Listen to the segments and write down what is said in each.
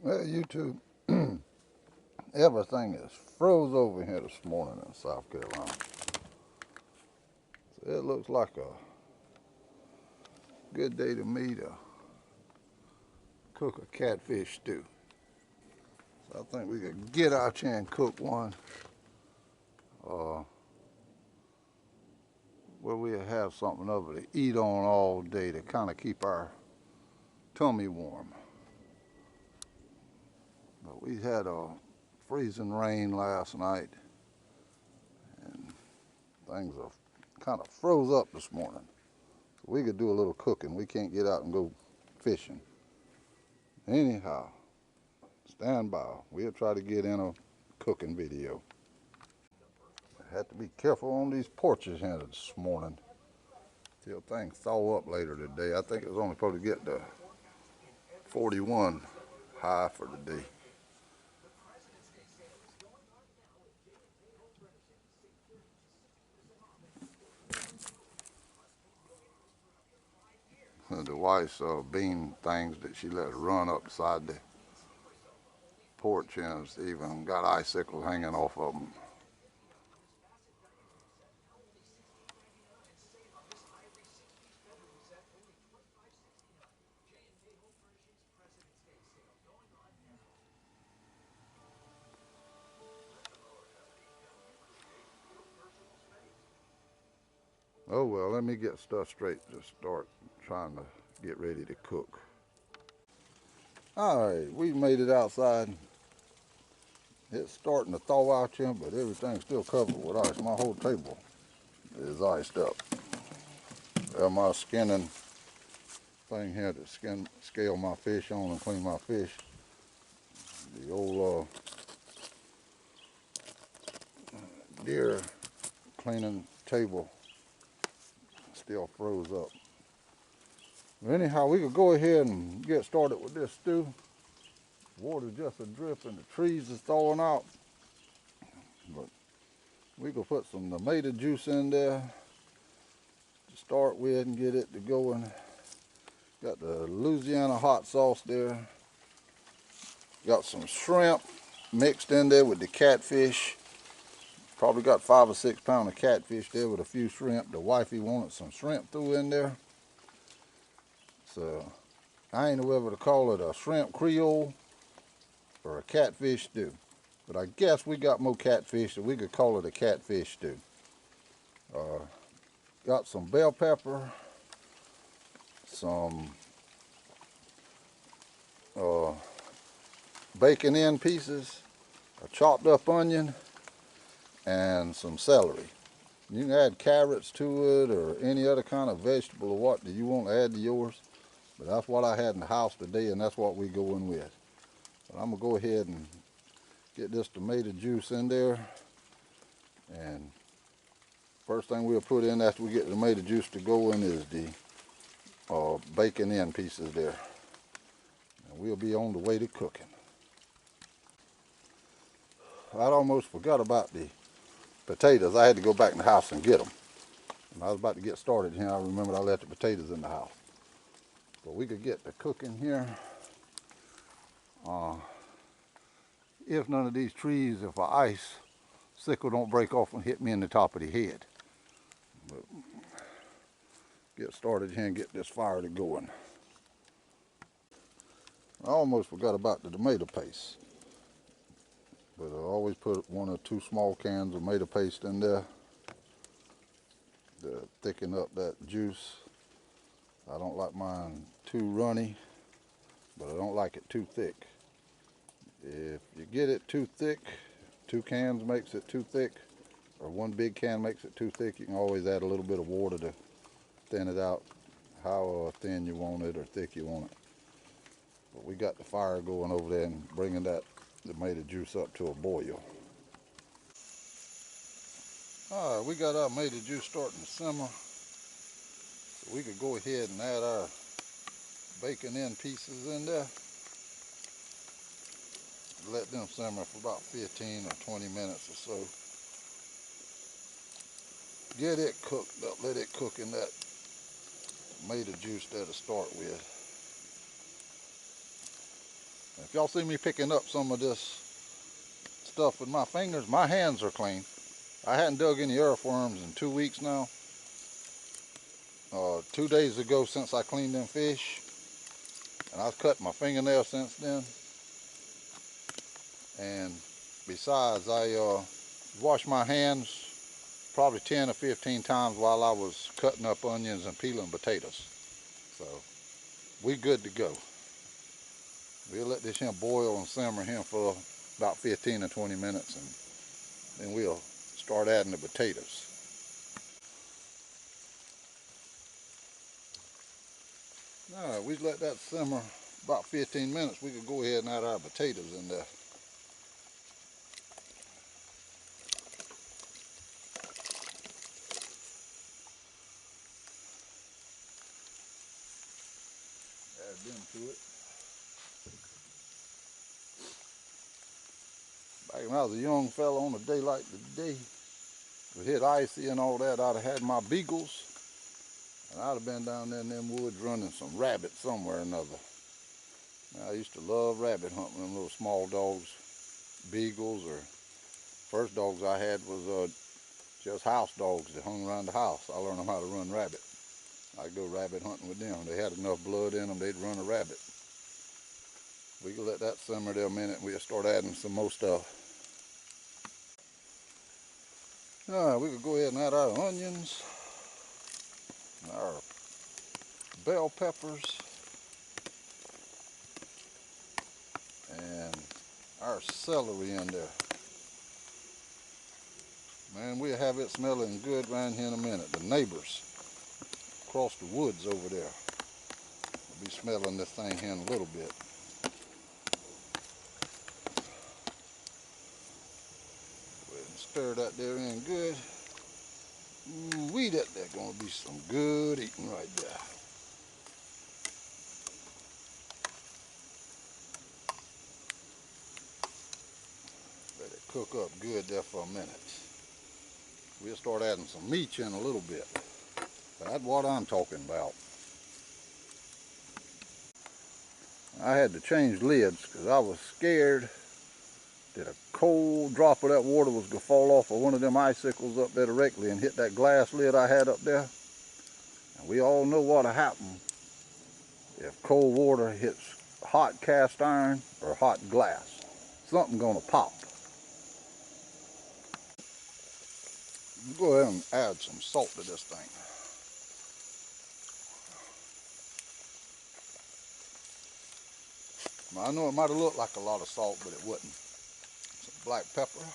Well, YouTube, everything is froze over here this morning in South Carolina. So it looks like a good day to me to cook a catfish stew. So I think we could get out here and cook one where we'll have something of it to eat on all day to kind of keep our tummy warm. But we had a freezing rain last night and things are kind of froze up this morning. So we could do a little cooking. We can't get out and go fishing. Anyhow, stand by. We'll try to get in a cooking video. I had to be careful on these porches here this morning till things thaw up later today. I think it was only supposed to get to 41 high for the day. The wife's bean things that she let run upside the porch and even got icicles hanging off of them. Oh well, let me get stuff straight to start trying to get ready to cook. All right, we made it outside. It's starting to thaw out here, but everything's still covered with ice. My whole table is iced up. My skinning thing here to scale my fish on and clean my fish. The old deer cleaning table still froze up. But anyhow, we could go ahead and get started with this stew. Water's just a drip and the trees is thawing out. But we could put some tomato juice in there to start with and get it to going. Got the Louisiana hot sauce there. Got some shrimp mixed in there with the catfish. Probably got 5 or 6 pounds of catfish there with a few shrimp. The wifey wanted some shrimp through in there. So I ain't know whether to call it a shrimp creole or a catfish stew. But I guess we got more catfish, so we could call it a catfish stew. Got some bell pepper, some bacon in pieces, a chopped up onion, and some celery. You can add carrots to it or any other kind of vegetable or what do you want to add to yours. But that's what I had in the house today, and that's what we going with. But I'm gonna go ahead and get this tomato juice in there. And first thing we'll put in after we get the tomato juice to go in is the bacon in pieces there. And we'll be on the way to cooking. I almost forgot about the potatoes. I had to go back in the house and get them. And I was about to get started here. I remembered I left the potatoes in the house. But we could get the cooking here. If none of these trees, if an ice sickle don't break off and hit me in the top of the head. But get started here and get this fire to going. I almost forgot about the tomato paste. But I always put 1 or 2 small cans of tomato paste in there to thicken up that juice. I don't like mine too runny, but I don't like it too thick. If you get it too thick, 2 cans makes it too thick, or 1 big can makes it too thick, you can always add a little bit of water to thin it out, how thin you want it or thick you want it. But we got the fire going over there and bringing that tomato juice up to a boil. All right, we got our tomato juice starting to simmer. So we could go ahead and add our bacon in pieces in there. Let them simmer for about 15 or 20 minutes or so. Get it cooked up, let it cook in that tomato juice there to start with. If y'all see me picking up some of this stuff with my fingers, my hands are clean. I hadn't dug any earthworms in 2 weeks now. 2 days ago since I cleaned them fish, and I've cut my fingernail since then. And besides, I washed my hands probably 10 or 15 times while I was cutting up onions and peeling potatoes. So we good to go. We'll let this here boil and simmer here for about 15 or 20 minutes, and then we'll start adding the potatoes. Alright, we let that simmer about 15 minutes. We could go ahead and add our potatoes in there. Add them to it. Back when I was a young fella on a day like today, we hit icy and all that, I'd have had my beagles, and I'd have been down there in them woods running some rabbits somewhere or another. Now, I used to love rabbit hunting, them little small dogs, beagles, or first dogs I had was just house dogs that hung around the house. I learned them how to run rabbit. I'd go rabbit hunting with them. They had enough blood in them, they'd run a rabbit. We can let that simmer there a minute and we'll start adding some more stuff. Alright, we could go ahead and add our onions, our bell peppers, and our celery in there. Man, we'll have it smelling good right here in a minute. The neighbors across the woods over there will be smelling this thing here in a little bit. Go ahead and stir that there in good. Ooh-wee, that's gonna be some good eating right there. Let it cook up good there for a minute. We'll start adding some meat in a little bit. That's what I'm talking about. I had to change lids because I was scared that a cold drop of that water was going to fall off of one of them icicles up there directly and hit that glass lid I had up there. And we all know what'll happen if cold water hits hot cast iron or hot glass. Something's going to pop. Go ahead and add some salt to this thing. Now, I know it might have looked like a lot of salt, but it wasn't. Some black pepper.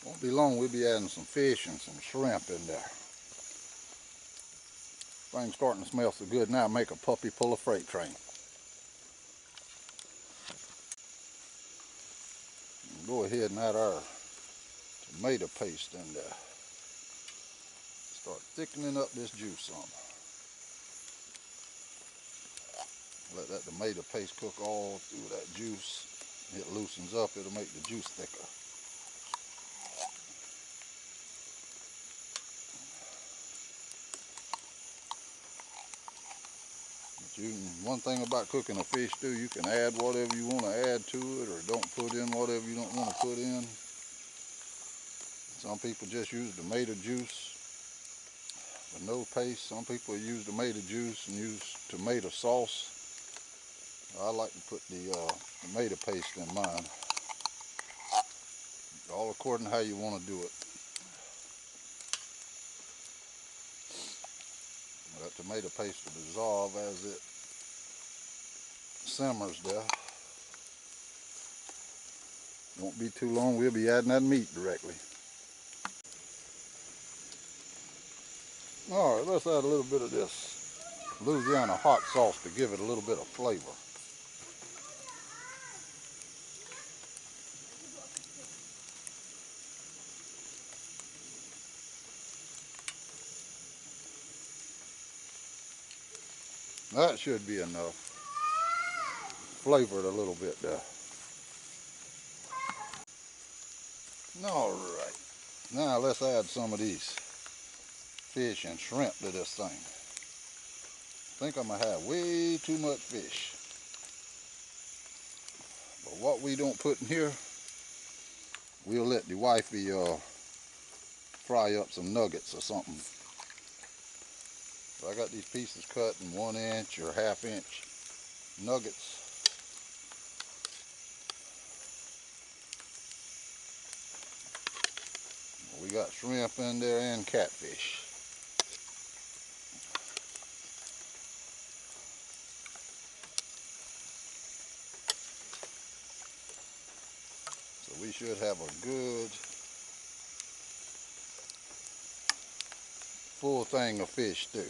Won't be long, we'll be adding some fish and some shrimp in there. Thing's starting to smell so good now, make a puppy pull a freight train. Go ahead and add our tomato paste in there. Start thickening up this juice some. Let that tomato paste cook all through that juice. It loosens up, it'll make the juice thicker. One thing about cooking a fish stew, you can add whatever you want to add to it, or don't put in whatever you don't want to put in. Some people just use tomato juice with no paste. Some people use tomato juice and use tomato sauce. I like to put the tomato paste in mine. All according to how you want to do it. That tomato paste will dissolve as it simmers there. Won't be too long, we'll be adding that meat directly. Alright, let's add a little bit of this Louisiana hot sauce to give it a little bit of flavor. That should be enough. Flavor it a little bit there. Alright, now let's add some of these fish and shrimp to this thing. I think I'm gonna have way too much fish. But what we don't put in here, we'll let the wifey fry up some nuggets or something. So I got these pieces cut in 1 inch or 1/2 inch nuggets. We got shrimp in there and catfish. So we should have a good full thing of fish too.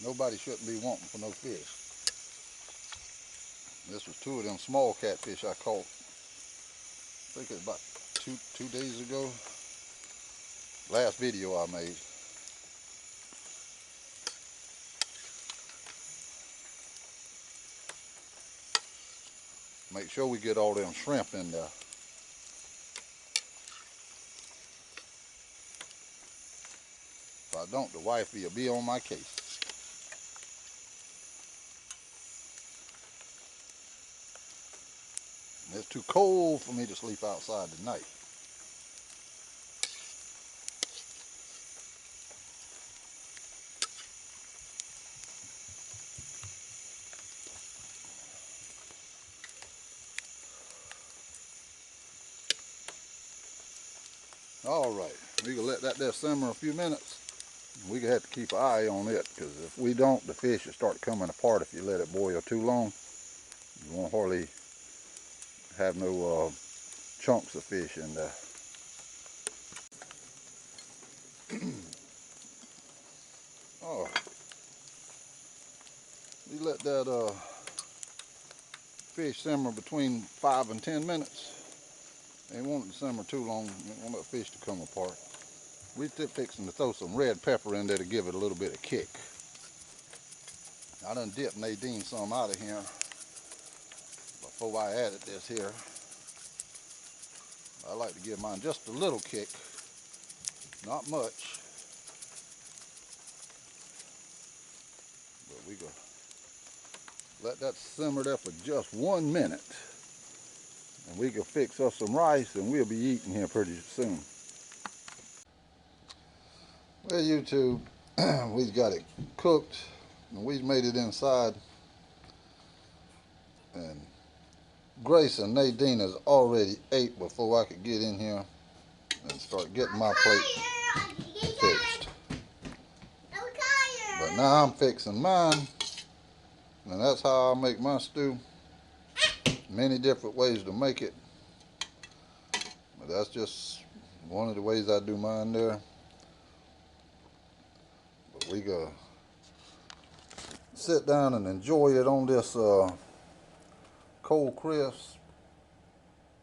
Nobody shouldn't be wanting for no fish. This was 2 of them small catfish I caught. I think it's about two days ago. Last video I made. Make sure we get all them shrimp in there. If I don't, the wifey will be on my case. And it's too cold for me to sleep outside tonight. All right, we can let that there simmer a few minutes. We have to keep an eye on it, because if we don't, the fish will start coming apart if you let it boil too long. You won't hardly have no chunks of fish in there. All right, we let that fish simmer between 5 and 10 minutes. Ain't want it to simmer too long. Ain't want that fish to come apart. We're fixing to throw some red pepper in there to give it a little bit of kick. I done dipped Nadine some out of here before I added this here. I like to give mine just a little kick, not much. But we go let that simmer there for just 1 minute. And we can fix us some rice and we'll be eating here pretty soon. Well, YouTube, we've got it cooked and we've made it inside. And Grace and Nadine has already ate before I could get in here and start getting my plate fixed. But now I'm fixing mine, and that's how I make my stew. Many different ways to make it, but that's just one of the ways I do mine there. But we go sit down and enjoy it on this cold, crisp,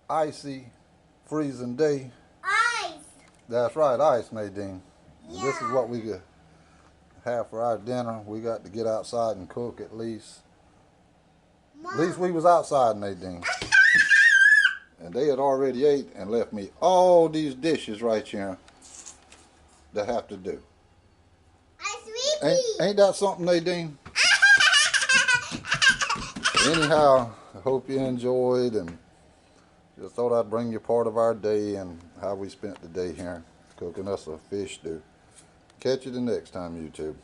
icy, freezing day. Ice! That's right, ice, Nadine. Yeah. This is what we could have for our dinner. We got to get outside and cook at least. Mom. At least we was outside, Nadine. And they had already ate and left me all these dishes right here that have to do. Ain't that something, Nadine? Anyhow, I hope you enjoyed, and just thought I'd bring you part of our day and how we spent the day here cooking us a fish stew. Catch you the next time, YouTube.